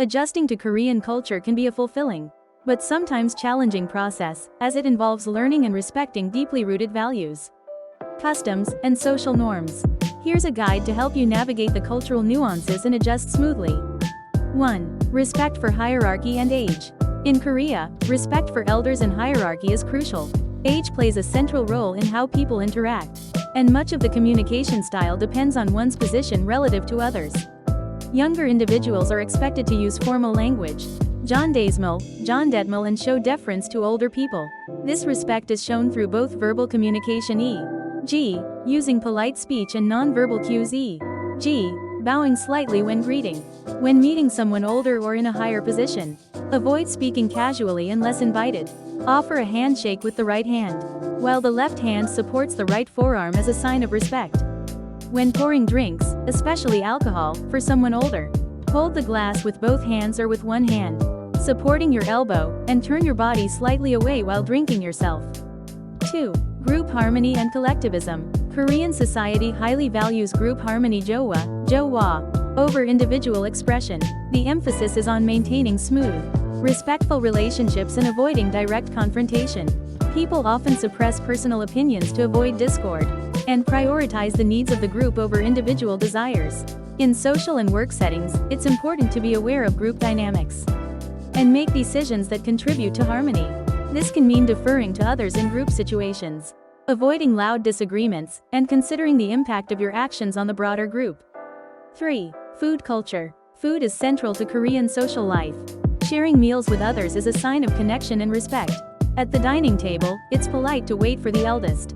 Adjusting to Korean culture can be a fulfilling, but sometimes challenging process, as it involves learning and respecting deeply rooted values, customs, and social norms. Here's a guide to help you navigate the cultural nuances and adjust smoothly. 1. Respect for hierarchy and age. In Korea, respect for elders and hierarchy is crucial. Age plays a central role in how people interact, and much of the communication style depends on one's position relative to others. Younger individuals are expected to use formal language, John, and show deference to older people. This respect is shown through both verbal communication e.g., using polite speech, and non-verbal cues e.g., bowing slightly when greeting. When meeting someone older or in a higher position, avoid speaking casually unless invited. Offer a handshake with the right hand, while the left hand supports the right forearm as a sign of respect. When pouring drinks, especially alcohol, for someone older, hold the glass with both hands or with one hand, supporting your elbow, and turn your body slightly away while drinking yourself. 2. Group harmony and collectivism. Korean society highly values group harmony jowa, over individual expression. The emphasis is on maintaining smooth, respectful relationships and avoiding direct confrontation. People often suppress personal opinions to avoid discord, and prioritize the needs of the group over individual desires. In social and work settings, it's important to be aware of group dynamics and make decisions that contribute to harmony. This can mean deferring to others in group situations, avoiding loud disagreements, and considering the impact of your actions on the broader group. 3. Food culture. Food is central to Korean social life. Sharing meals with others is a sign of connection and respect. At the dining table, it's polite to wait for the eldest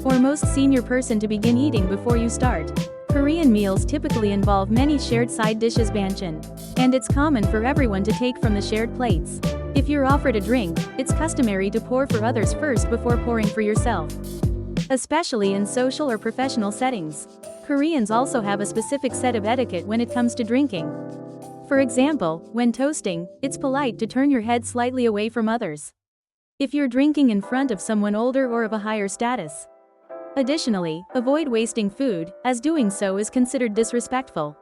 or most senior person to begin eating before you start. Korean meals typically involve many shared side dishes banchan, and it's common for everyone to take from the shared plates. If you're offered a drink, it's customary to pour for others first before pouring for yourself, especially in social or professional settings. Koreans also have a specific set of etiquette when it comes to drinking. For example, when toasting, it's polite to turn your head slightly away from others if you're drinking in front of someone older or of a higher status. Additionally, avoid wasting food, as doing so is considered disrespectful.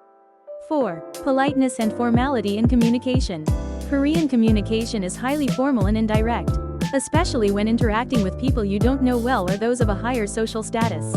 4. Politeness and formality in communication. Korean communication is highly formal and indirect, especially when interacting with people you don't know well or those of a higher social status.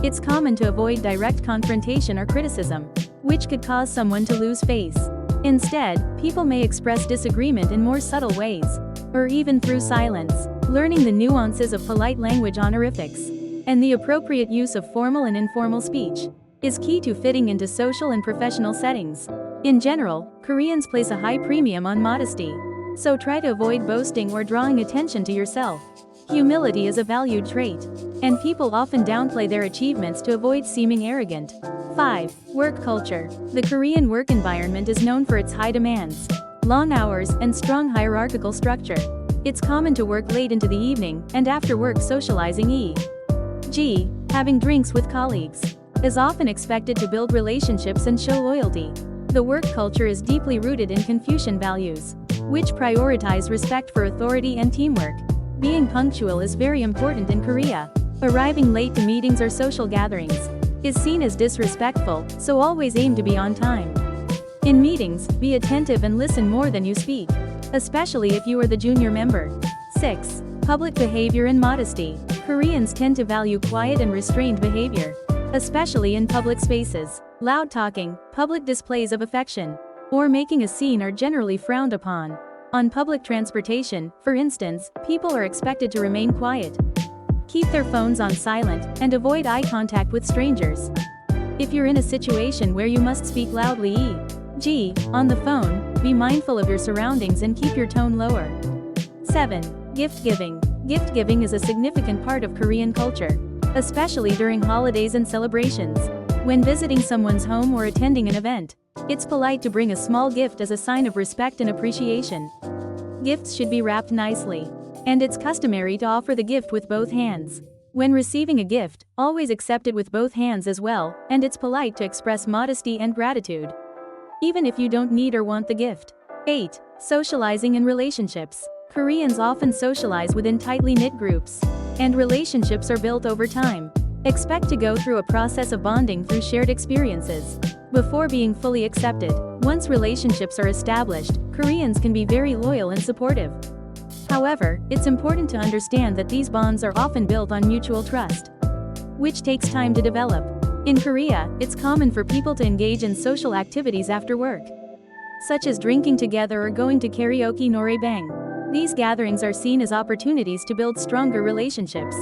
It's common to avoid direct confrontation or criticism, which could cause someone to lose face. Instead, people may express disagreement in more subtle ways, or even through silence. Learning the nuances of polite language, honorifics, and the appropriate use of formal and informal speech is key to fitting into social and professional settings. In general, Koreans place a high premium on modesty, so try to avoid boasting or drawing attention to yourself. Humility is a valued trait, and people often downplay their achievements to avoid seeming arrogant. 5. Work culture. The Korean work environment is known for its high demands, long hours, and strong hierarchical structure. It's common to work late into the evening, and after work socializing e.g., having drinks with colleagues is often expected to build relationships and show loyalty. The work culture is deeply rooted in Confucian values, which prioritize respect for authority and teamwork. Being punctual is very important in Korea. Arriving late to meetings or social gatherings is seen as disrespectful, so always aim to be on time. In meetings, be attentive and listen more than you speak, especially if you are the junior member. 6. Public behavior and modesty. Koreans tend to value quiet and restrained behavior, especially in public spaces. Loud talking, public displays of affection, or making a scene are generally frowned upon. On public transportation, for instance, people are expected to remain quiet, keep their phones on silent, and avoid eye contact with strangers. If you're in a situation where you must speak loudly e.g., on the phone, be mindful of your surroundings and keep your tone lower. 7. Gift giving. Gift giving is a significant part of Korean culture, especially during holidays and celebrations. When visiting someone's home or attending an event, it's polite to bring a small gift as a sign of respect and appreciation. Gifts should be wrapped nicely, and it's customary to offer the gift with both hands. When receiving a gift, always accept it with both hands as well, and it's polite to express modesty and gratitude, even if you don't need or want the gift. 8. Socializing and relationships. Koreans often socialize within tightly knit groups, and relationships are built over time. Expect to go through a process of bonding through shared experiences. before being fully accepted. Once relationships are established, Koreans can be very loyal and supportive. However, it's important to understand that these bonds are often built on mutual trust, which takes time to develop. In Korea, it's common for people to engage in social activities after work, such as drinking together or going to karaoke noraebang. These gatherings are seen as opportunities to build stronger relationships,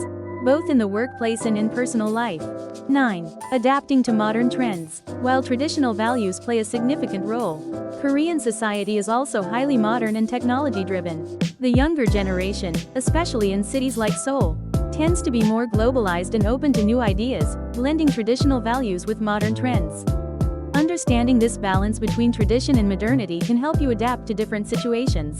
both in the workplace and in personal life. 9. Adapting to modern trends. While traditional values play a significant role, Korean society is also highly modern and technology-driven. The younger generation, especially in cities like Seoul, tends to be more globalized and open to new ideas, blending traditional values with modern trends. Understanding this balance between tradition and modernity can help you adapt to different situations,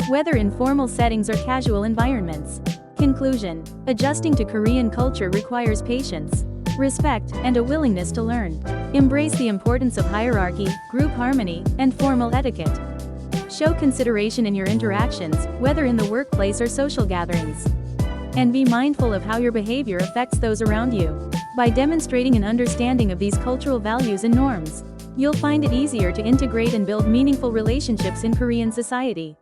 whether in formal settings or casual environments. Conclusion: adjusting to Korean culture requires patience, respect, and a willingness to learn. Embrace the importance of hierarchy, group harmony, and formal etiquette. Show consideration in your interactions, whether in the workplace or social gatherings. And be mindful of how your behavior affects those around you. By demonstrating an understanding of these cultural values and norms, you'll find it easier to integrate and build meaningful relationships in Korean society.